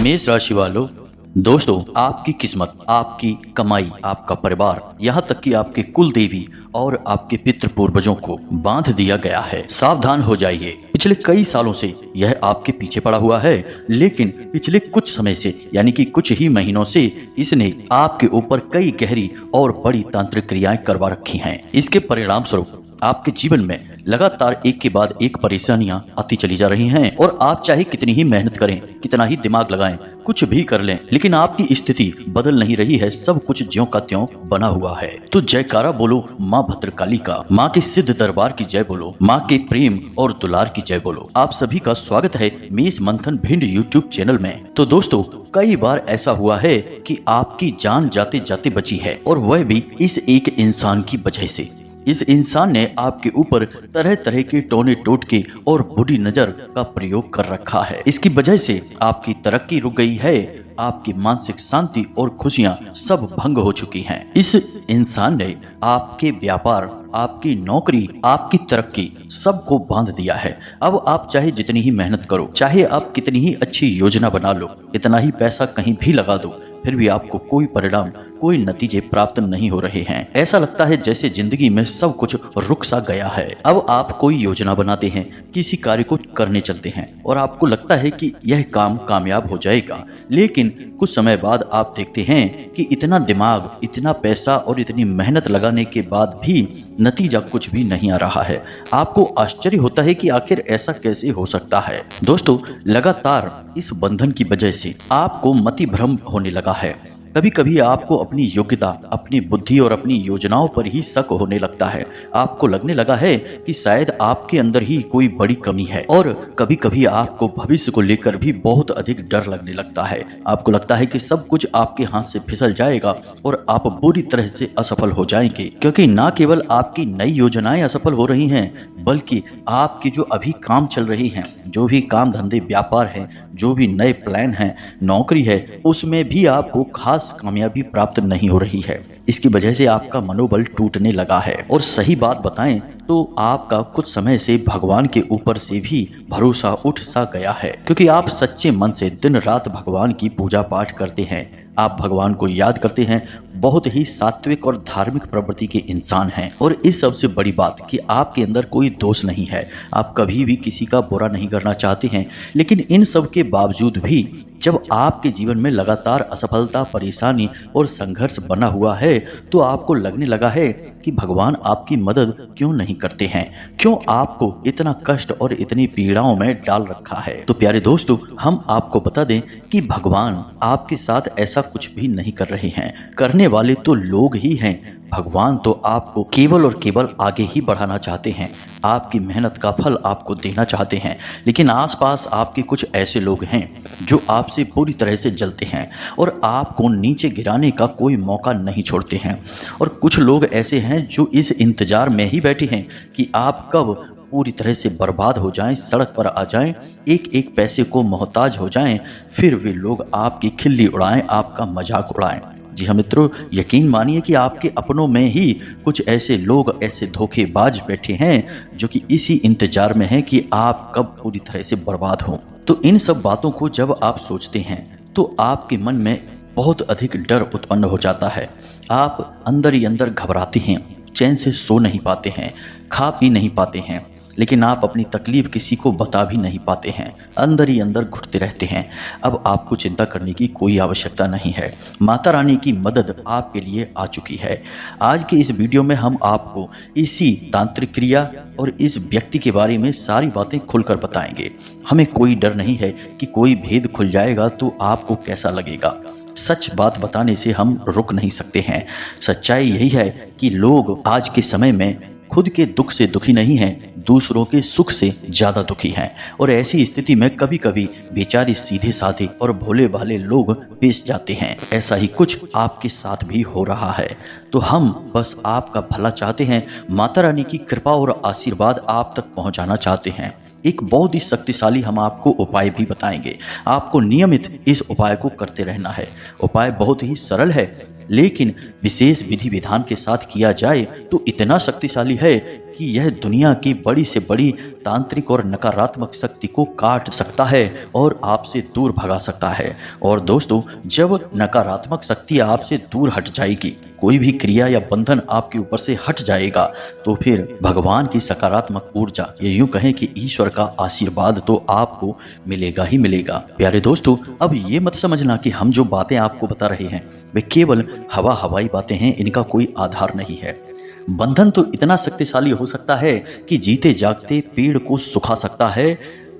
मेष राशि वालों, दोस्तों आपकी किस्मत, आपकी कमाई, आपका परिवार, यहाँ तक कि आपके कुल देवी और आपके पितृ पूर्वजों को बांध दिया गया है। सावधान हो जाइए। पिछले कई सालों से यह आपके पीछे पड़ा हुआ है, लेकिन पिछले कुछ समय से यानी कि कुछ ही महीनों से इसने आपके ऊपर कई गहरी और बड़ी तांत्रिक क्रियाएं करवा रखी हैं। इसके परिणाम स्वरूप आपके जीवन में लगातार एक के बाद एक परेशानियां आती चली जा रही हैं और आप चाहे कितनी ही मेहनत करें, कितना ही दिमाग लगाएं, कुछ भी कर लें, लेकिन आपकी स्थिति बदल नहीं रही है। सब कुछ ज्यों का त्यों बना हुआ है। तो जयकारा बोलो माँ भद्रकाली का, माँ के सिद्ध दरबार की जय बोलो, माँ के प्रेम और दुलार की जय बोलो। आप सभी का स्वागत है मेष मंथन भिंड यूट्यूब चैनल में। तो दोस्तों, कई बार ऐसा हुआ है कि आपकी जान जाते जाते बची है, और वह भी इस एक इंसान की वजह से। इस इंसान ने आपके ऊपर तरह तरह के टोने टोटके और बुरी नजर का प्रयोग कर रखा है। इसकी वजह से आपकी तरक्की रुक गई है, आपकी मानसिक शांति और खुशियां सब भंग हो चुकी हैं। इस इंसान ने आपके व्यापार, आपकी नौकरी, आपकी तरक्की सबको बांध दिया है। अब आप चाहे जितनी ही मेहनत करो, चाहे आप कितनी ही अच्छी योजना बना लो, कितना ही पैसा कहीं भी लगा दो, फिर भी आपको कोई परिणाम, कोई नतीजे प्राप्त नहीं हो रहे हैं। ऐसा लगता है जैसे जिंदगी में सब कुछ रुक सा गया है। अब आप कोई योजना बनाते हैं, किसी कार्य को करने चलते हैं और आपको लगता है कि यह काम कामयाब हो जाएगा, लेकिन कुछ समय बाद आप देखते हैं कि इतना दिमाग, इतना पैसा और इतनी मेहनत लगाने के बाद भी नतीजा कुछ भी नहीं आ रहा है। आपको आश्चर्य होता है कि आखिर ऐसा कैसे हो सकता है। दोस्तों, लगातार इस बंधन की वजह से आपको मति भ्रम होने लगा है। कभी कभी आपको अपनी योग्यता, अपनी बुद्धि और अपनी योजनाओं पर ही शक होने लगता है। आपको लगने लगा है कि शायद आपके अंदर ही कोई बड़ी कमी है, और कभी कभी आपको भविष्य को लेकर भी बहुत अधिक डर लगने लगता है। आपको लगता है कि सब कुछ आपके हाथ से फिसल जाएगा और आप बुरी तरह से असफल हो जाएंगे, क्योंकि न केवल आपकी नई योजनाएं असफल हो रही हैं, बल्कि आपकी जो अभी काम चल रही हैं, जो भी काम धंधे व्यापार है, जो भी नए प्लान हैं, नौकरी है, उसमें भी आपको खास कामयाबी प्राप्त नहीं हो रही है। इसकी वजह से आपका मनोबल टूटने लगा है। और सही बात बताएं तो आपका कुछ समय से भगवान के ऊपर से भी भरोसा उठ सा गया है, क्योंकि आप सच्चे मन से दिन रात भगवान की पूजा पाठ करते हैं। आप भगवान को याद करते हैं, बहुत ही सात्विक और धार्मिक प्रवृत्ति के इंसान हैं। और इस सबसे बड़ी बात कि आपके अंदर कोई दोष नहीं है, आप कभी भी किसी का बुरा नहीं करना चाहते हैं। लेकिन इन सब के बावजूद भी जब आपके जीवन में लगातार असफलता, परेशानी और संघर्ष बना हुआ है, तो आपको लगने लगा है कि भगवान आपकी मदद क्यों नहीं करते हैं, क्यों आपको इतना कष्ट और इतनी पीड़ाओं में डाल रखा है। तो प्यारे दोस्तों, हम आपको बता दें कि भगवान आपके साथ ऐसा कुछ भी नहीं कर रहे हैं। करने वाले तो लोग ही हैं। भगवान तो आपको केवल और केवल आगे ही बढ़ाना चाहते हैं, आपकी मेहनत का फल आपको देना चाहते हैं। लेकिन आसपास आपके कुछ ऐसे लोग हैं जो आपसे पूरी तरह से जलते हैं और आपको नीचे गिराने का कोई मौका नहीं छोड़ते हैं। और कुछ लोग ऐसे हैं जो इस इंतजार में ही बैठे हैं कि आप कब पूरी तरह से बर्बाद हो जाएं, सड़क पर आ जाएं, एक एक पैसे को मोहताज हो जाएं, फिर वे लोग आपकी खिल्ली उड़ाएं, आपका मजाक उड़ाएं। जी हाँ मित्रों, यकीन मानिए कि आपके अपनों में ही कुछ ऐसे लोग, ऐसे धोखेबाज बैठे हैं जो कि इसी इंतजार में हैं कि आप कब पूरी तरह से बर्बाद हो। तो इन सब बातों को जब आप सोचते हैं तो आपके मन में बहुत अधिक डर उत्पन्न हो जाता है। आप अंदर ही अंदर घबराते हैं, चैन से सो नहीं पाते हैं, खा पी नहीं पाते हैं, लेकिन आप अपनी तकलीफ किसी को बता भी नहीं पाते हैं, अंदर ही अंदर घुटते रहते हैं। अब आपको चिंता करने की कोई आवश्यकता नहीं है। माता रानी की मदद आपके लिए आ चुकी है। आज के इस वीडियो में हम आपको इसी तांत्रिक क्रिया और इस व्यक्ति के बारे में सारी बातें खुलकर बताएंगे। हमें कोई डर नहीं है कि कोई भेद खुल जाएगा तो आपको कैसा लगेगा। सच बात बताने से हम रुक नहीं सकते हैं। सच्चाई यही है कि लोग आज के समय में खुद के दुख से दुखी नहीं हैं, दूसरों के सुख से ज्यादा दुखी हैं। और ऐसी स्थिति में कभी कभी बेचारे सीधे साधे और भोले भाले लोग पिस जाते हैं। ऐसा ही कुछ आपके साथ भी हो रहा है। तो हम बस आपका भला चाहते हैं, माता रानी की कृपा और आशीर्वाद आप तक पहुंचाना चाहते हैं। एक बहुत ही शक्तिशाली हम आपको उपाय भी बताएंगे। आपको नियमित इस उपाय को करते रहना है। उपाय बहुत ही सरल है, लेकिन विशेष विधि विधान के साथ किया जाए तो इतना शक्तिशाली है कि यह दुनिया की बड़ी से बड़ी तांत्रिक और नकारात्मक शक्ति को काट सकता है और आपसे दूर भगा सकता है। और दोस्तों, जब नकारात्मक शक्ति आपसे दूर हट जाएगी, कोई भी क्रिया या बंधन आपके ऊपर से हट जाएगा, तो फिर भगवान की सकारात्मक ऊर्जा, ये यूं कहें कि ईश्वर का आशीर्वाद तो आपको मिलेगा ही मिलेगा। प्यारे दोस्तों, अब ये मत समझना कि हम जो बातें आपको बता रहे हैं वे केवल हवाई बातें हैं, इनका कोई आधार नहीं है। बंधन तो इतना शक्तिशाली हो सकता है कि जीते जागते पेड़ को सुखा सकता है,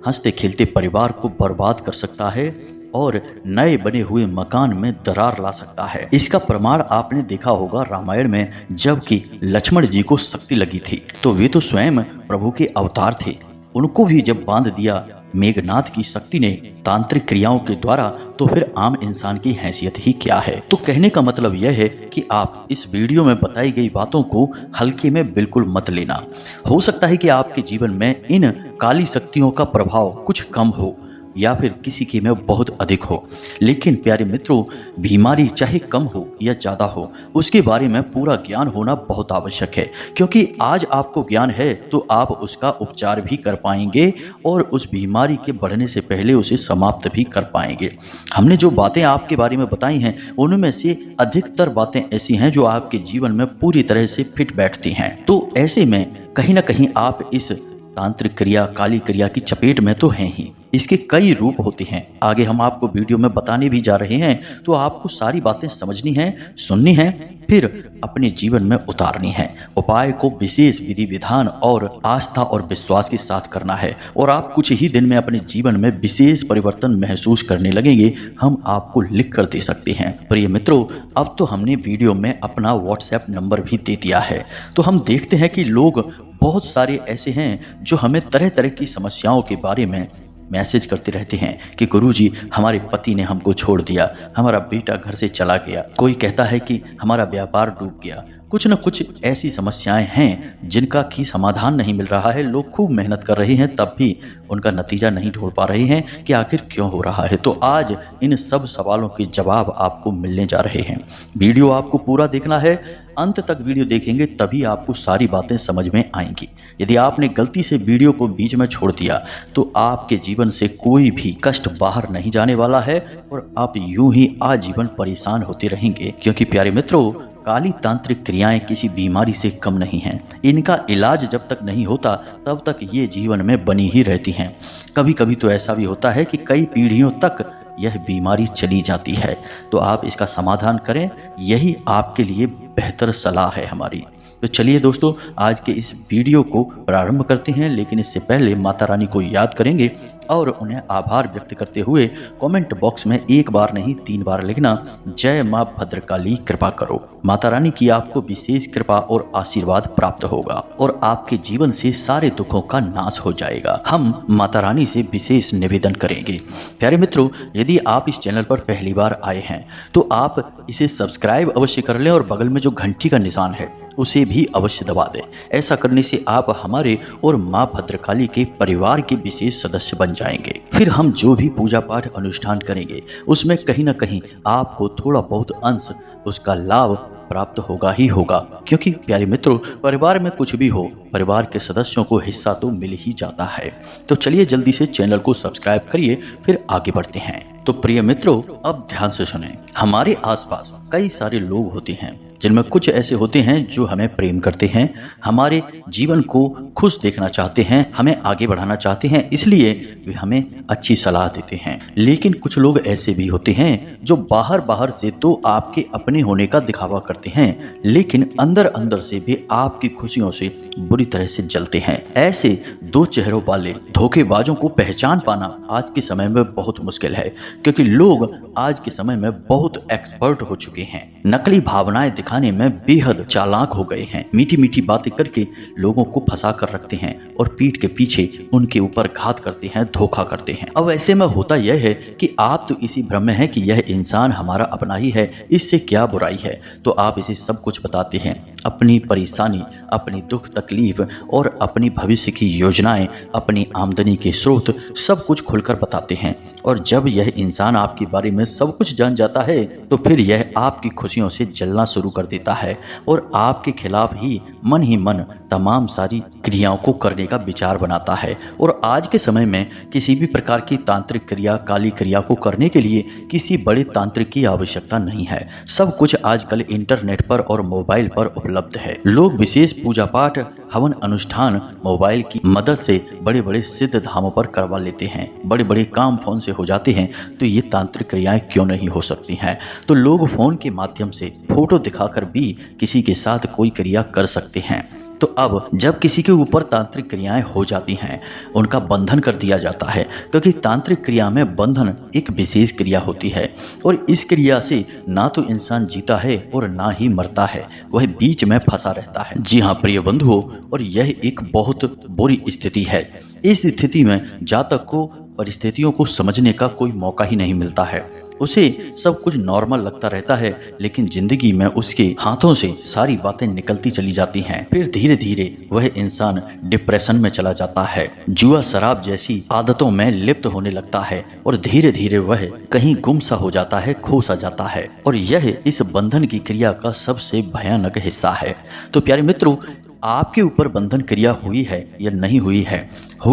हंसते खेलते परिवार को बर्बाद कर सकता है और नए बने हुए मकान में दरार ला सकता है। इसका प्रमाण आपने देखा होगा रामायण में, जबकि लक्ष्मण जी को शक्ति लगी थी तो वे तो स्वयं प्रभु के अवतार थे। उनको भी जब बांध दिया मेघनाथ की शक्ति ने तांत्रिक क्रियाओं के द्वारा, तो फिर आम इंसान की हैसियत ही क्या है। तो कहने का मतलब यह है कि आप इस वीडियो में बताई गई बातों को हल्के में बिल्कुल मत लेना। हो सकता है कि आपके जीवन में इन काली शक्तियों का प्रभाव कुछ कम हो या फिर किसी के में बहुत अधिक हो, लेकिन प्यारे मित्रों, बीमारी चाहे कम हो या ज़्यादा हो, उसके बारे में पूरा ज्ञान होना बहुत आवश्यक है। क्योंकि आज आपको ज्ञान है तो आप उसका उपचार भी कर पाएंगे और उस बीमारी के बढ़ने से पहले उसे समाप्त भी कर पाएंगे। हमने जो बातें आपके बारे में बताई हैं, उनमें से अधिकतर बातें ऐसी हैं जो आपके जीवन में पूरी तरह से फिट बैठती हैं। तो ऐसे में कहीं ना कहीं आप इस तांत्रिक क्रिया, काली क्रिया की चपेट में तो हैं ही। इसके कई रूप होते हैं, आगे हम आपको वीडियो में बताने भी जा रहे हैं, तो आपको सारी बातें समझनी हैं, सुननी हैं, फिर अपने जीवन में उतारनी है। उपाय को विशेष विधि विधान और आस्था और विश्वास के साथ करना है और आप कुछ ही दिन में अपने जीवन में विशेष परिवर्तन महसूस करने लगेंगे। हम आपको लिख कर दे सकते हैं। प्रिय मित्रों, अब तो हमने वीडियो में अपना व्हाट्सएप नंबर भी दे दिया है, तो हम देखते हैं कि लोग बहुत सारे ऐसे हैं जो हमें तरह तरह की समस्याओं के बारे में मैसेज करते रहते हैं कि गुरुजी, हमारे पति ने हमको छोड़ दिया, हमारा बेटा घर से चला गया, कोई कहता है कि हमारा व्यापार डूब गया। कुछ न कुछ ऐसी समस्याएं हैं जिनका की समाधान नहीं मिल रहा है। लोग खूब मेहनत कर रहे हैं, तब भी उनका नतीजा नहीं ढूंढ पा रहे हैं कि आखिर क्यों हो रहा है। तो आज इन सब सवालों के जवाब आपको मिलने जा रहे हैं। वीडियो आपको पूरा देखना है, अंत तक वीडियो देखेंगे तभी आपको सारी बातें समझ में आएंगी। यदि आपने गलती से वीडियो को बीच में छोड़ दिया तो आपके जीवन से कोई भी कष्ट बाहर नहीं जाने वाला है और आप यूं ही आजीवन परेशान होते रहेंगे। क्योंकि प्यारे मित्रों, काली तांत्रिक क्रियाएं किसी बीमारी से कम नहीं हैं। इनका इलाज जब तक नहीं होता तब तक ये जीवन में बनी ही रहती हैं। कभी कभी तो ऐसा भी होता है कि कई पीढ़ियों तक यह बीमारी चली जाती है। तो आप इसका समाधान करें, यही आपके लिए बेहतर सलाह है हमारी। तो चलिए दोस्तों, आज के इस वीडियो को प्रारंभ करते हैं, लेकिन इससे पहले माता रानी को याद करेंगे और उन्हें आभार व्यक्त करते हुए कमेंट बॉक्स में एक बार नहीं 3 बार लिखना, जय माँ भद्रकाली कृपा करो। माता रानी की आपको विशेष कृपा और आशीर्वाद प्राप्त होगा और आपके जीवन से सारे दुखों का नाश हो जाएगा। हम माता रानी से विशेष निवेदन करेंगे। प्यारे मित्रों, यदि आप इस चैनल पर पहली बार आए हैं तो आप इसे सब्सक्राइब अवश्य कर लें और बगल में जो घंटी का निशान है उसे भी अवश्य दबा दें। ऐसा करने से आप हमारे और माँ भद्रकाली के परिवार के विशेष सदस्य बन जाएंगे। फिर हम जो भी पूजा पाठ अनुष्ठान करेंगे उसमें कहीं ना कहीं आपको थोड़ा बहुत अंश उसका लाभ प्राप्त होगा ही होगा। क्योंकि प्यारे मित्रों, परिवार में कुछ भी हो, परिवार के सदस्यों को हिस्सा तो मिल ही जाता है। तो चलिए जल्दी से चैनल को सब्सक्राइब करिए, फिर आगे बढ़ते हैं। तो प्रिय मित्रों, अब ध्यान से सुनें। हमारे आसपास कई सारे लोग होते हैं जिनमें कुछ ऐसे होते हैं जो हमें प्रेम करते हैं, हमारे जीवन को खुश देखना चाहते हैं, हमें आगे बढ़ाना चाहते हैं, इसलिए वे हमें अच्छी सलाह देते हैं। लेकिन कुछ लोग ऐसे भी होते हैं जो बाहर से तो आपके अपने होने का दिखावा करते हैं, लेकिन अंदर अंदर से भी आपकी खुशियों से बुरी तरह से जलते हैं। ऐसे 2 चेहरों वाले धोखेबाजों को पहचान पाना आज के समय में बहुत मुश्किल है, क्योंकि लोग आज के समय में बहुत एक्सपर्ट हो चुके हैं। नकली भावनाएं दिखाने में बेहद चालाक हो गए हैं। मीठी मीठी बातें करके लोगों को फंसा कर रखते हैं और पीठ के पीछे उनके ऊपर घात करते हैं, धोखा करते हैं। अब ऐसे में होता यह है कि आप तो इसी भ्रम में हैं कि यह इंसान हमारा अपना ही है, इससे क्या बुराई है, तो आप इसे सब कुछ बताते हैं। अपनी परेशानी, अपनी दुख तकलीफ और अपनी भविष्य की योजनाएं, अपनी आमदनी के स्रोत सब कुछ खुलकर बताते हैं। और जब यह इंसान आपके बारे में सब कुछ जान जाता है तो फिर यह आपकी खुशियों से जलना शुरू कर देता है और आपके खिलाफ ही मन तमाम सारी क्रियाओं को करने का विचार बनाता है। और आज के समय में किसी भी प्रकार की तांत्रिक क्रिया, काली क्रिया को करने के लिए किसी बड़े तांत्रिक की आवश्यकता नहीं है। सब कुछ आजकल इंटरनेट पर और मोबाइल पर उपलब्ध है। लोग विशेष पूजा पाठ, हवन अनुष्ठान मोबाइल की मदद से बड़े बड़े सिद्ध धामों पर करवा लेते हैं। बड़े बड़े काम फोन से हो जाते हैं, तो ये तांत्रिक क्रियाएं क्यों नहीं हो सकती हैं। तो लोग फोन के माध्यम से फोटो दिखाकर भी किसी के साथ कोई क्रिया कर सकते हैं। तो अब जब किसी के ऊपर तांत्रिक क्रियाएं हो जाती हैं, उनका बंधन कर दिया जाता है, क्योंकि तांत्रिक क्रिया में बंधन एक विशेष क्रिया होती है और इस क्रिया से ना तो इंसान जीता है और ना ही मरता है, वह बीच में फंसा रहता है। जी हाँ प्रिय बंधुओं, और यह एक बहुत बुरी स्थिति है। इस स्थिति में जातक को परिस्थितियों को समझने का कोई मौका ही नहीं मिलता है। उसे सब कुछ नॉर्मल लगता रहता है, लेकिन जिंदगी में उसके हाथों से सारी बातें निकलती चली जाती हैं। फिर धीरे धीरे वह इंसान डिप्रेशन में चला जाता है, जुआ शराब जैसी आदतों में लिप्त होने लगता है और धीरे धीरे वह कहीं गुम सा हो जाता है, खो सा जाता है। और यह इस बंधन की क्रिया का सबसे भयानक हिस्सा है। तो प्यारे मित्रों, आपके ऊपर बंधन क्रिया हुई है या नहीं हुई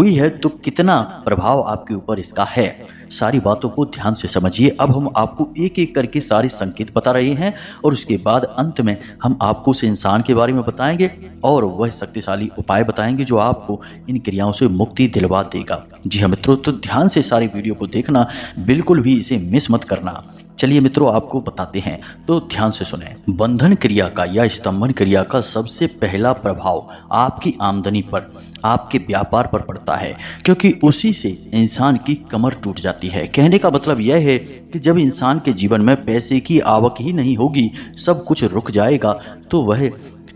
है तो कितना प्रभाव आपके ऊपर इसका है, सारी बातों को ध्यान से समझिए। अब हम आपको एक एक करके सारे संकेत बता रहे हैं और उसके बाद अंत में हम आपको उस इंसान के बारे में बताएंगे और वह शक्तिशाली उपाय बताएंगे जो आपको इन क्रियाओं से मुक्ति दिलवा देगा। जी हाँ मित्रों, तो ध्यान से सारी वीडियो को देखना, बिल्कुल भी इसे मिस मत करना। चलिए मित्रों, आपको बताते हैं, तो ध्यान से सुने। बंधन क्रिया का या स्तंभन क्रिया का सबसे पहला प्रभाव आपकी आमदनी पर, आपके व्यापार पर पड़ता है, क्योंकि उसी से इंसान की कमर टूट जाती है। कहने का मतलब यह है कि जब इंसान के जीवन में पैसे की आवक ही नहीं होगी, सब कुछ रुक जाएगा, तो वह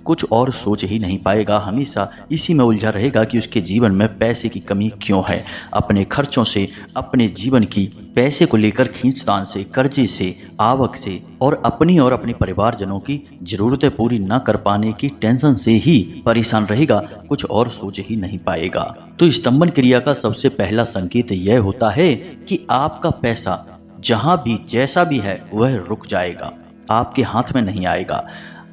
कुछ और सोच ही नहीं पाएगा। हमेशा इसी में उलझा रहेगा कि उसके जीवन में पैसे की कमी क्यों है। अपने खर्चों से, अपने जीवन की पैसे को लेकर खींचतान से, कर्जे से, आवक से और अपने परिवारजनों की जरूरतें पूरी न कर पाने की टेंशन से ही परेशान रहेगा, कुछ और सोच ही नहीं पाएगा। तो स्तंभन क्रिया का सबसे पहला संकेत यह होता है कि आपका पैसा जहां भी जैसा भी है वह रुक जाएगा, आपके हाथ में नहीं आएगा।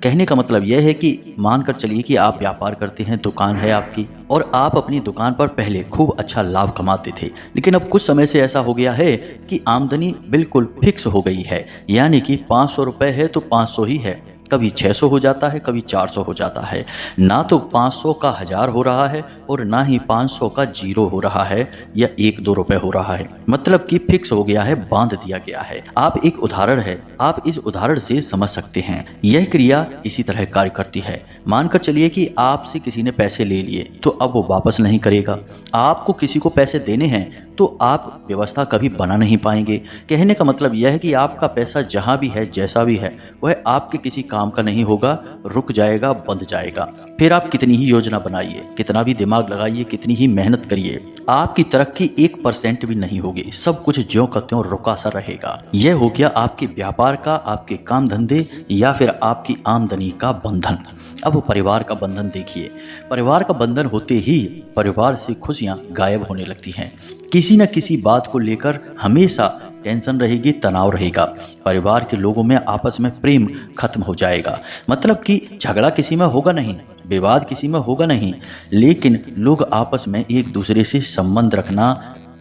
कहने का मतलब यह है कि मानकर चलिए कि आप व्यापार करते हैं, दुकान है आपकी और आप अपनी दुकान पर पहले खूब अच्छा लाभ कमाते थे, लेकिन अब कुछ समय से ऐसा हो गया है कि आमदनी बिल्कुल फिक्स हो गई है। यानी कि 500 रुपये है तो 500 ही है, कभी 600 हो जाता है, कभी 400 हो जाता है। ना तो 500 का 1000 हो रहा है और ना ही 500 का 0 हो रहा है या 1-2 रुपए हो रहा है। मतलब कि फिक्स हो गया है, बांध दिया गया है। आप एक उदाहरण है, आप इस उदाहरण से समझ सकते हैं। यह क्रिया इसी तरह कार्य करती है। मानकर चलिए कि आपसे किसी ने पैसे ले लिए, तो अब वो वापस नहीं करेगा। आपको किसी को पैसे देने हैं तो आप व्यवस्था कभी बना नहीं पाएंगे। कहने का मतलब यह है कि आपका पैसा जहां भी है, जैसा भी है, वह आपके किसी काम का नहीं होगा, रुक जाएगा, बंध जाएगा। फिर आप कितनी ही योजना बनाइए, कितना भी दिमाग लगाइए, कितनी ही मेहनत करिए, आपकी तरक्की 1% भी नहीं होगी। सब कुछ ज्यों का त्यों रुका सा रहेगा। यह हो गया आपके व्यापार का, आपके काम धंधे या फिर आपकी आमदनी का बंधन। अब परिवार का बंधन देखिए। परिवार का बंधन होते ही परिवार से खुशियां गायब होने लगती हैं। किसी न किसी बात को लेकर हमेशा टेंशन रहेगी, तनाव रहेगा। परिवार के लोगों में आपस में प्रेम खत्म हो जाएगा। मतलब कि झगड़ा किसी में होगा नहीं, विवाद किसी में होगा नहीं, लेकिन लोग आपस में एक दूसरे से संबंध रखना,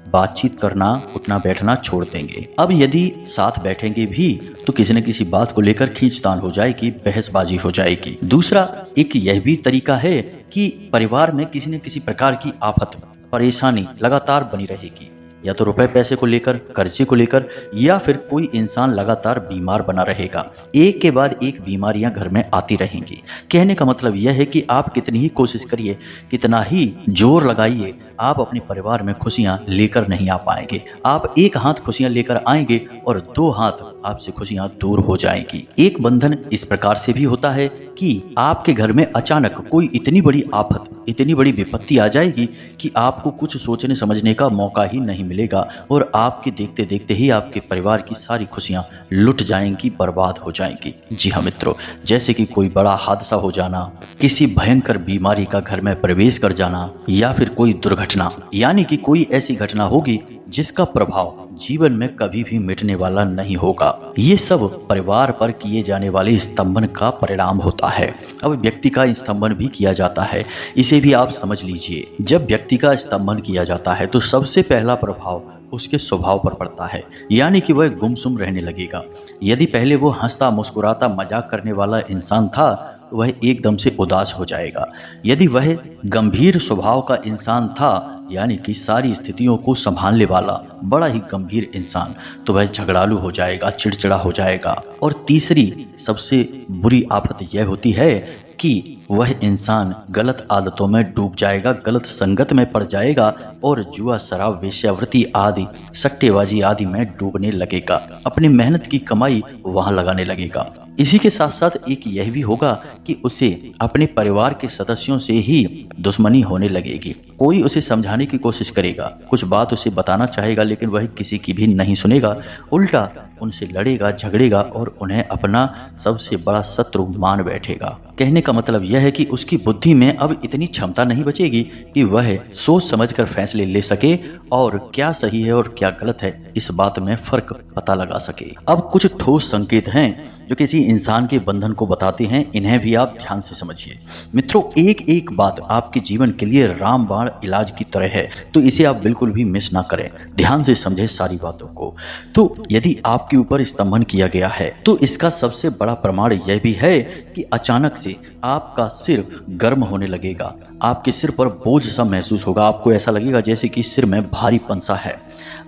बातचीत करना, उठना बैठना छोड़ देंगे। अब यदि साथ बैठेंगे भी तो किसी न किसी बात को लेकर खींचतान हो जाएगी, बहसबाजी हो जाएगी। दूसरा एक यह भी तरीका है कि परिवार में किसी न किसी प्रकार की आफत, परेशानी लगातार बनी रहेगी, या तो रुपए पैसे को लेकर, कर्जे को लेकर, या फिर कोई इंसान लगातार बीमार बना रहेगा। एक के बाद एक बीमारियां घर में आती रहेंगी। कहने का मतलब यह है कि आप कितनी ही कोशिश करिए, कितना ही जोर लगाइए, आप अपने परिवार में खुशियां लेकर नहीं आ पाएंगे। आप एक हाथ खुशियां लेकर आएंगे और 2 हाथ आपसे खुशियां दूर हो जाएंगी। एक बंधन इस प्रकार से भी होता है कि आपके घर में अचानक कोई इतनी बड़ी आफत, इतनी बड़ी विपत्ति आ जाएगी कि आपको कुछ सोचने समझने का मौका ही नहीं मिलेगा और आपके देखते देखते ही आपके परिवार की सारी खुशियां लुट जाएंगी, बर्बाद हो जाएंगी। जी हाँ मित्रों, जैसे कि कोई बड़ा हादसा हो जाना, किसी भयंकर बीमारी का घर में प्रवेश कर जाना, या फिर कोई दुर्घटना, यानी कि कोई ऐसी घटना होगी जिसका प्रभाव जीवन में कभी भी मिटने वाला नहीं होगा। ये सब परिवार पर किए जाने वाले स्तंभन का परिणाम होता है। अब व्यक्ति का स्तंभन भी किया जाता है, इसे भी आप समझ लीजिए। जब व्यक्ति का स्तंभन किया जाता है तो सबसे पहला प्रभाव उसके स्वभाव पर पड़ता है, यानी कि वह गुमसुम रहने लगेगा। यदि पहले वो हंसता मुस्कुराता मजाक करने वाला इंसान था तो वह एकदम से उदास हो जाएगा। यदि वह गंभीर स्वभाव का इंसान था, यानी कि सारी स्थितियों को संभालने वाला बड़ा ही गंभीर इंसान, तो वह झगड़ालू हो जाएगा, चिड़चिड़ा हो जाएगा। और तीसरी सबसे बुरी आफत यह होती है कि वह इंसान गलत आदतों में डूब जाएगा, गलत संगत में पड़ जाएगा और जुआ, शराब, वेश्यावृत्ति आदि, सट्टेबाजी आदि में डूबने लगेगा। अपनी मेहनत की कमाई वहां लगाने लगेगा। इसी के साथ साथ एक यह भी होगा कि उसे अपने परिवार के सदस्यों से ही दुश्मनी होने लगेगी। कोई उसे समझाने की कोशिश करेगा, कुछ बात उसे बताना चाहेगा, लेकिन वह किसी की भी नहीं सुनेगा, उल्टा उनसे लड़ेगा, झगड़ेगा और उन्हें अपना सबसे बड़ा शत्रु मान बैठेगा। कहने का मतलब यह है कि उसकी बुद्धि में अब इतनी क्षमता नहीं बचेगी कि वह सोच समझकर फैसले ले सके और क्या सही है और क्या गलत है इस बात में फर्क पता लगा सके। अब कुछ ठोस संकेत हैं जो किसी इंसान के बंधन को बताते हैं, इन्हें भी आप ध्यान से समझिए। मित्रों, एक एक बात आपके जीवन के लिए रामबाण इलाज की तरह है, तो इसे आप बिल्कुल भी मिस ना करें। ध्यान से समझें सारी बातों को। तो यदि आपके ऊपर स्तंभन किया गया है तो इसका सबसे बड़ा प्रमाण यह भी है कि अचानक से आपका सिर गर्म होने लगेगा, आपके सिर पर बोझ सा महसूस होगा, आपको ऐसा लगेगा जैसे कि सिर में भारीपन सा है।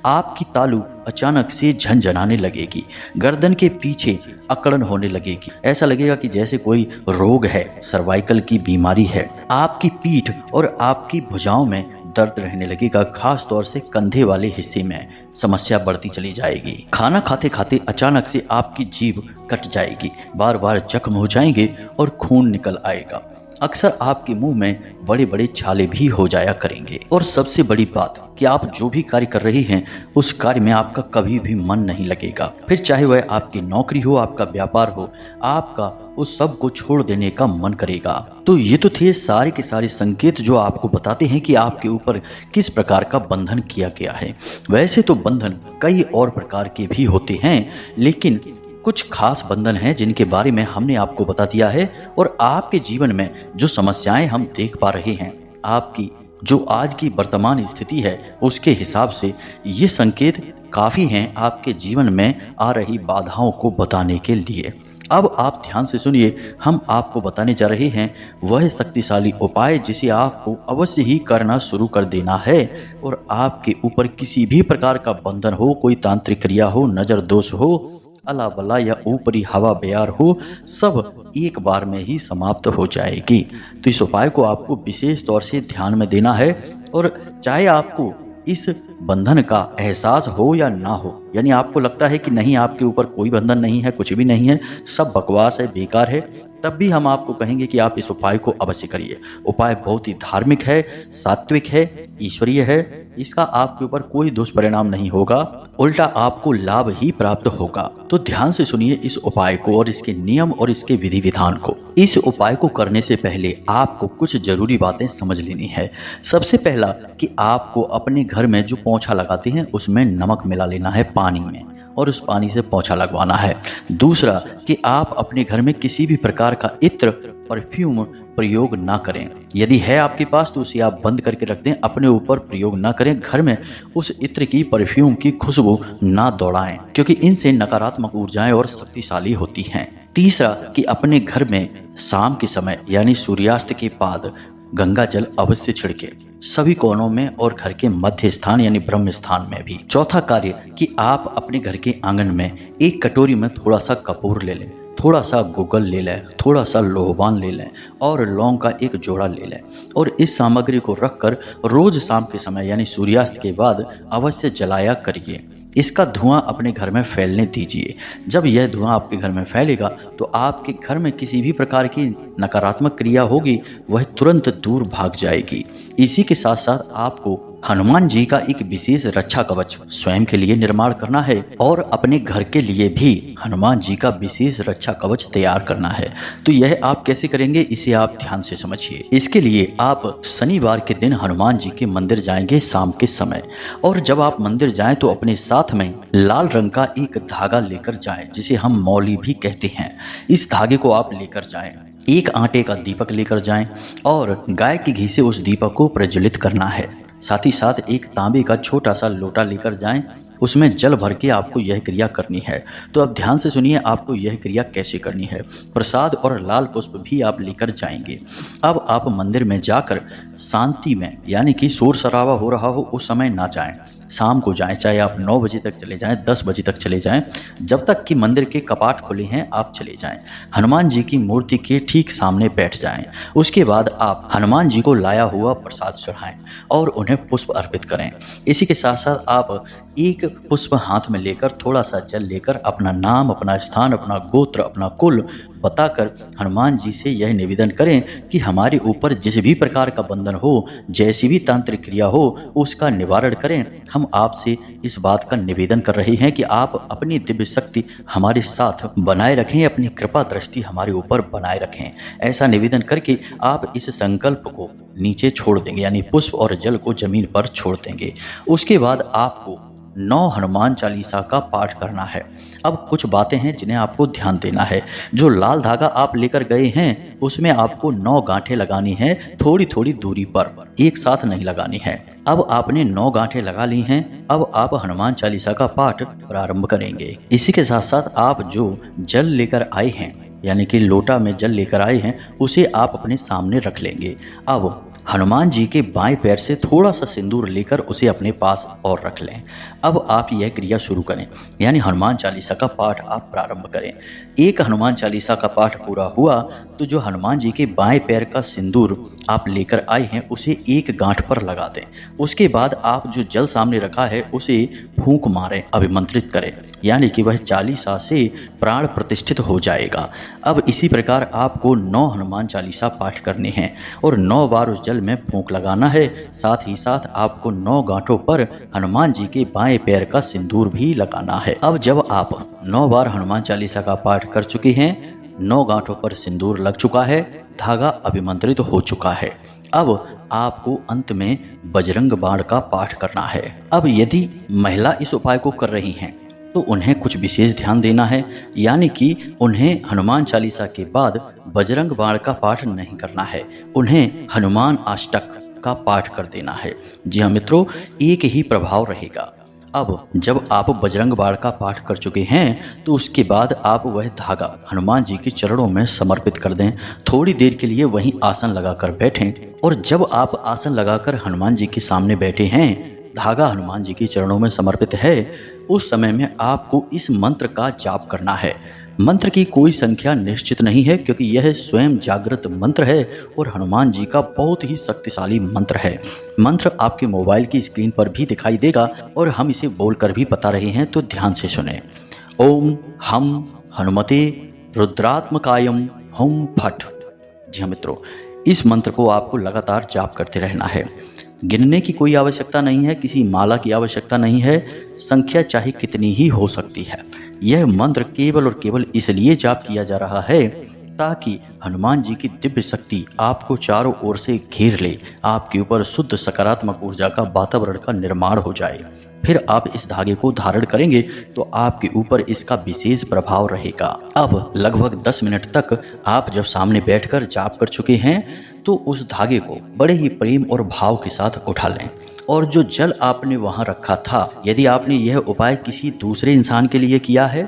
आपकी तालू अचानक से झनझनाने लगेगी, गर्दन के पीछे अकड़न होने लगेगी, ऐसा लगेगा कि जैसे कोई रोग है, सर्वाइकल की बीमारी है। आपकी पीठ और आपकी भुजाओं में दर्द रहने लगेगा, खास तौर से कंधे वाले हिस्से में समस्या बढ़ती चली जाएगी। खाना खाते खाते अचानक से आपकी जीभ कट जाएगी, बार बार जख्म हो जाएंगे और खून निकल आएगा। अक्सर आपके मुंह में बड़े बड़े छाले भी हो जाया करेंगे। और सबसे बड़ी बात कि आप जो भी कार्य कर रही हैं उस कार्य में आपका कभी भी मन नहीं लगेगा। फिर चाहे वह आपकी नौकरी हो, आपका व्यापार हो, आपका उस सब को छोड़ देने का मन करेगा। तो ये तो थे सारे के सारे संकेत जो आपको बताते हैं कि आपके ऊपर किस प्रकार का बंधन किया गया है। वैसे तो बंधन कई और प्रकार के भी होते हैं, लेकिन कुछ खास बंधन हैं जिनके बारे में हमने आपको बता दिया है। और आपके जीवन में जो समस्याएं हम देख पा रहे हैं, आपकी जो आज की वर्तमान स्थिति है उसके हिसाब से ये संकेत काफ़ी हैं आपके जीवन में आ रही बाधाओं को बताने के लिए। अब आप ध्यान से सुनिए, हम आपको बताने जा रहे हैं वह शक्तिशाली उपाय जिसे आपको अवश्य ही करना शुरू कर देना है। और आपके ऊपर किसी भी प्रकार का बंधन हो, कोई तांत्रिक क्रिया हो, नज़र दोष हो, अला बला या ऊपरी हवा बयार हो, सब एक बार में ही समाप्त हो जाएगी। तो इस उपाय को आपको विशेष तौर से ध्यान में देना है। और चाहे आपको इस बंधन का एहसास हो या ना हो, यानी आपको लगता है कि नहीं आपके ऊपर कोई बंधन नहीं है, कुछ भी नहीं है, सब बकवास है, बेकार है, तब भी हम आपको कहेंगे कि आप इस उपाय को अवश्य करिए। उपाय बहुत ही धार्मिक है, सात्विक है, ईश्वरीय है। इसका आपके ऊपर कोई दुष्परिणाम नहीं होगा, उल्टा आपको लाभ ही प्राप्त होगा। तो ध्यान से सुनिए इस उपाय को और इसके नियम और इसके विधि विधान को। इस उपाय को करने से पहले आपको कुछ जरूरी बातें समझ लेनी है। सबसे पहला कि आपको अपने घर में जो पोंछा लगाते हैं उसमें नमक मिला लेना है पानी में, और उस पानी से पोंछा लगवाना है। दूसरा कि आप अपने घर में किसी भी प्रकार का इत्र, परफ्यूम प्रयोग ना करें। यदि है आपके पास तो उसे आप बंद करके रख दें, अपने ऊपर प्रयोग ना करें। घर में उस इत्र की, परफ्यूम की खुशबू ना दौड़ाएं, क्योंकि इनसे नकारात्मक ऊर्जाएं और शक्तिशाली होती हैं। तीसरा कि अपने घर में शाम के समय यानी सूर्यास्त के बाद गंगा जल अवश्य छिड़के, सभी कोनों में और घर के मध्य स्थान यानी ब्रह्म स्थान में भी। चौथा कार्य कि आप अपने घर के आंगन में एक कटोरी में थोड़ा सा कपूर ले लें, थोड़ा सा गुगल ले लें, थोड़ा सा लोहबान ले लें और लौंग का एक जोड़ा ले लें, और इस सामग्री को रखकर रोज शाम के समय यानी सूर्यास्त के बाद अवश्य जलाया करिए। इसका धुआं अपने घर में फैलने दीजिए। जब यह धुआं आपके घर में फैलेगा तो आपके घर में किसी भी प्रकार की नकारात्मक क्रिया होगी वह तुरंत दूर भाग जाएगी। इसी के साथ साथ आपको हनुमान जी का एक विशेष रक्षा कवच स्वयं के लिए निर्माण करना है और अपने घर के लिए भी हनुमान जी का विशेष रक्षा कवच तैयार करना है। तो यह आप कैसे करेंगे, इसे आप ध्यान से समझिए। इसके लिए आप शनिवार के दिन हनुमान जी के मंदिर जाएंगे शाम के समय, और जब आप मंदिर जाएं तो अपने साथ में लाल रंग का एक धागा लेकर जाएं, जिसे हम मौली भी कहते हैं। इस धागे को आप लेकर जाएं। एक आटे का दीपक लेकर जाएं और गाय के घी से उस दीपक को प्रज्वलित करना है। साथ ही साथ एक तांबे का छोटा सा लोटा लेकर जाएं, उसमें जल भर के आपको यह क्रिया करनी है। तो अब ध्यान से सुनिए, आपको यह क्रिया कैसे करनी है। प्रसाद और लाल पुष्प भी आप लेकर जाएंगे। अब आप मंदिर में जाकर शांति में, यानी कि शोर शराबा हो रहा हो उस समय ना जाएं, शाम को जाएं। चाहे आप 9 बजे तक चले जाएं, 10 बजे तक चले जाएं, जब तक कि मंदिर के कपाट खुले हैं आप चले जाएं। हनुमान जी की मूर्ति के ठीक सामने बैठ जाएं। उसके बाद आप हनुमान जी को लाया हुआ प्रसाद चढ़ाएं और उन्हें पुष्प अर्पित करें। इसी के साथ साथ आप एक पुष्प हाथ में लेकर, थोड़ा सा जल लेकर, अपना नाम, अपना स्थान, अपना गोत्र, अपना कुल बताकर हनुमान जी से यह निवेदन करें कि हमारे ऊपर जिस भी प्रकार का बंधन हो, जैसी भी तांत्रिक क्रिया हो, उसका निवारण करें। हम आपसे इस बात का निवेदन कर रहे हैं कि आप अपनी दिव्य शक्ति हमारे साथ बनाए रखें, अपनी कृपा दृष्टि हमारे ऊपर बनाए रखें। ऐसा निवेदन करके आप इस संकल्प को नीचे छोड़ देंगे, यानी पुष्प और जल को जमीन पर छोड़ देंगे। उसके बाद आपको 9 हनुमान चालीसा का पाठ करना है। अब कुछ बातें हैं जिन्हें आपको ध्यान देना है। जो लाल धागा आप लेकर गए हैं उसमें आपको 9 गांठें लगानी हैं, थोड़ी थोड़ी दूरी पर, एक साथ नहीं लगानी है। अब आपने 9 गांठें लगा ली हैं। अब आप हनुमान चालीसा का पाठ प्रारंभ करेंगे। इसी के साथ साथ आप जो जल लेकर आए हैं, यानी कि लोटा में जल लेकर आए हैं, उसे आप अपने सामने रख लेंगे। अब हनुमान जी के बाएं पैर से थोड़ा सा सिंदूर लेकर उसे अपने पास और रख लें। अब आप यह क्रिया शुरू करें, यानी हनुमान चालीसा का पाठ आप प्रारंभ करें। एक हनुमान चालीसा का पाठ पूरा हुआ तो जो हनुमान जी के बाएं पैर का सिंदूर आप लेकर आए हैं उसे एक गांठ पर लगा दें। उसके बाद आप जो जल सामने रखा है उसे फूंक मारें, अभिमंत्रित करें, यानी कि वह चालीसा से प्राण प्रतिष्ठित हो जाएगा। अब इसी प्रकार आपको 9 हनुमान चालीसा पाठ करने हैं और 9 बार उस जल में फूंक लगाना है। साथ ही साथ आपको 9 गांठों पर हनुमान जी के बाएं पैर का सिंदूर भी लगाना है। अब जब आप 9 बार हनुमान चालीसा का पाठ कर चुके हैं, 9 गांठों पर सिंदूर लग चुका है, धागा अभिमंत्रित हो चुका है, अब आपको अंत में बजरंग बाण का पाठ करना है। अब यदि महिला इस उपाय को कर रही हैं तो उन्हें कुछ विशेष ध्यान देना है, यानी कि उन्हें हनुमान चालीसा के बाद बजरंग बाण का पाठ नहीं करना है, उन्हें हनुमान अष्टक का पाठ कर देना है। जी हाँ मित्रों, एक ही प्रभाव रहेगा। अब जब आप बजरंग बाण का पाठ कर चुके हैं तो उसके बाद आप वह धागा हनुमान जी के चरणों में समर्पित कर दें। थोड़ी देर के लिए वहीं आसन लगाकर बैठें और जब आप आसन लगाकर हनुमान जी के सामने बैठे हैं, धागा हनुमान जी के चरणों में समर्पित है, उस समय में आपको इस मंत्र का जाप करना है। मंत्र की कोई संख्या निश्चित नहीं है क्योंकि यह स्वयं जागृत मंत्र है और हनुमान जी का बहुत ही शक्तिशाली मंत्र है। मंत्र आपके मोबाइल की स्क्रीन पर भी दिखाई देगा और हम इसे बोलकर भी बता रहे हैं, तो ध्यान से सुने। ओम हम हनुमते रुद्रात्मकायम हुम फट। जी हाँ मित्रों, इस मंत्र को आपको लगातार जाप करते रहना है। गिनने की कोई आवश्यकता नहीं है, किसी माला की आवश्यकता नहीं है, संख्या चाहे कितनी ही हो सकती है। यह मंत्र केवल और केवल इसलिए जाप किया जा रहा है ताकि हनुमान जी की दिव्य शक्ति आपको चारों ओर से घेर ले, आपके ऊपर शुद्ध सकारात्मक ऊर्जा का वातावरण का निर्माण हो जाए। फिर आप इस धागे को धारण करेंगे तो आपके ऊपर इसका विशेष प्रभाव रहेगा। अब लगभग 10 मिनट तक आप जब सामने बैठकर जाप कर चुके हैं तो उस धागे को बड़े ही प्रेम और भाव के साथ उठा लें और जो जल आपने वहां रखा था, यदि आपने यह उपाय किसी दूसरे इंसान के लिए किया है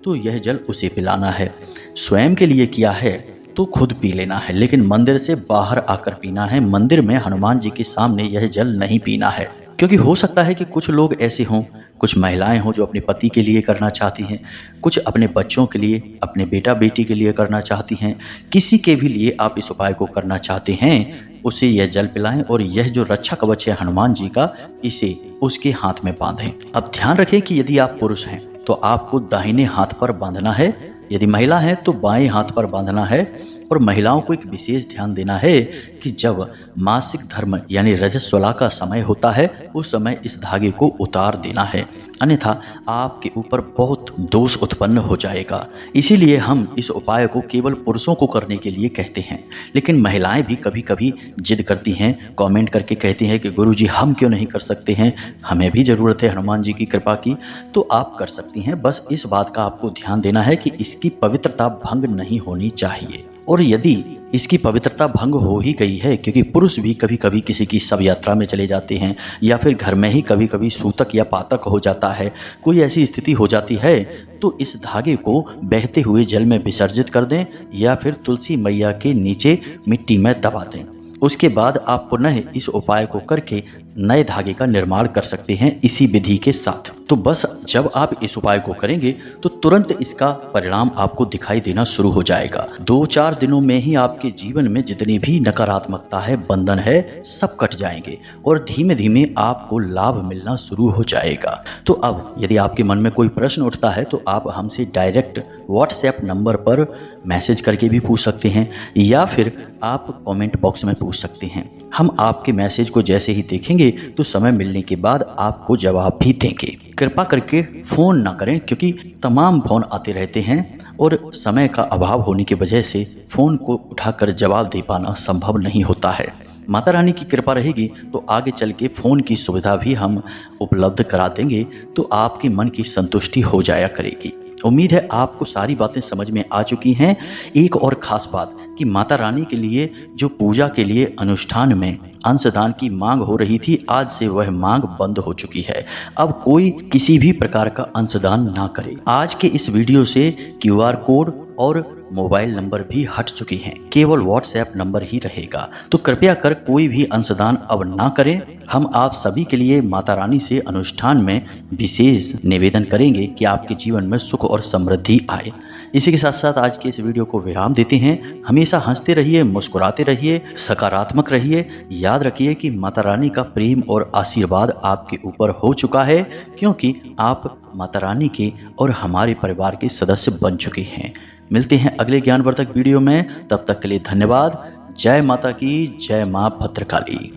तो यह जल उसे पिलाना है। स्वयं के लिए किया है तो खुद पी लेना है, लेकिन मंदिर से बाहर आकर पीना है। मंदिर में हनुमान जी के सामने यह जल नहीं पीना है, क्योंकि हो सकता है कि कुछ लोग ऐसे हों, कुछ महिलाएं हों जो अपने पति के लिए करना चाहती हैं, कुछ अपने बच्चों के लिए, अपने बेटा बेटी के लिए करना चाहती हैं। किसी के भी लिए आप इस उपाय को करना चाहते हैं, उसे यह जल पिलाएं और यह जो रक्षा कवच है हनुमान जी का, इसे उसके हाथ में बांधें। अब ध्यान रखें कि यदि आप पुरुष हैं तो आपको दाहिने हाथ पर बांधना है, यदि महिला है तो बाएं हाथ पर बांधना है। और महिलाओं को एक विशेष ध्यान देना है कि जब मासिक धर्म यानी रजस्वला का समय होता है उस समय इस धागे को उतार देना है, अन्यथा आपके ऊपर बहुत दोष उत्पन्न हो जाएगा। इसीलिए हम इस उपाय को केवल पुरुषों को करने के लिए कहते हैं, लेकिन महिलाएं भी कभी कभी जिद करती हैं, कमेंट करके कहती हैं कि गुरुजी हम क्यों नहीं कर सकते हैं, हमें भी ज़रूरत है हनुमान जी की कृपा की। तो आप कर सकती हैं, बस इस बात का आपको ध्यान देना है कि इसकी पवित्रता भंग नहीं होनी चाहिए। और यदि इसकी पवित्रता भंग हो ही गई है, क्योंकि पुरुष भी कभी कभी किसी की शव यात्रा में चले जाते हैं या फिर घर में ही कभी कभी सूतक या पातक हो जाता है, कोई ऐसी स्थिति हो जाती है, तो इस धागे को बहते हुए जल में विसर्जित कर दें या फिर तुलसी मैया के नीचे मिट्टी में दबा दें। उसके बाद आप पुनः इस उपाय को करके नए धागे का निर्माण कर सकते हैं इसी विधि के साथ। तो बस जब आप इस उपाय को करेंगे तो तुरंत इसका परिणाम आपको दिखाई देना शुरू हो जाएगा। 2-4 दिनों में ही आपके जीवन में जितनी भी नकारात्मकता है, बंधन है, सब कट जाएंगे और धीमे धीमे आपको लाभ मिलना शुरू हो जाएगा। तो अब यदि आपके मन में कोई प्रश्न उठता है तो आप हमसे डायरेक्ट व्हाट्सएप नंबर पर मैसेज करके भी पूछ सकते हैं या फिर आप कमेंट बॉक्स में पूछ सकते हैं। हम आपके मैसेज को जैसे ही देखेंगे तो समय मिलने के बाद आपको जवाब भी देंगे। कृपा करके फ़ोन ना करें, क्योंकि तमाम फ़ोन आते रहते हैं और समय का अभाव होने की वजह से फ़ोन को उठाकर जवाब दे पाना संभव नहीं होता है। माता रानी की कृपा रहेगी तो आगे चल के फ़ोन की सुविधा भी हम उपलब्ध करा देंगे, तो आपके मन की संतुष्टि हो जाया करेगी। उम्मीद है आपको सारी बातें समझ में आ चुकी हैं। एक और ख़ास बात कि माता रानी के लिए जो पूजा के लिए अनुष्ठान में अंशदान की मांग हो रही थी, आज से वह मांग बंद हो चुकी है। अब कोई किसी भी प्रकार का अंशदान ना करे। आज के इस वीडियो से QR कोड और मोबाइल नंबर भी हट चुके हैं, केवल व्हाट्सएप नंबर ही रहेगा। तो कृपया कर कोई भी अंशदान अब ना करें। हम आप सभी के लिए माता रानी से अनुष्ठान में विशेष निवेदन करेंगे कि आपके जीवन में सुख और समृद्धि आए। इसी के साथ साथ आज के इस वीडियो को विराम देते हैं। हमेशा हंसते रहिए, मुस्कुराते रहिए, सकारात्मक रहिए। याद रखिए कि माता रानी का प्रेम और आशीर्वाद आपके ऊपर हो चुका है, क्योंकि आप माता रानी के और हमारे परिवार के सदस्य बन चुके हैं। मिलते हैं अगले ज्ञानवर्धक वीडियो में, तब तक के लिए धन्यवाद। जय माता की, जय माँ भद्रकाली।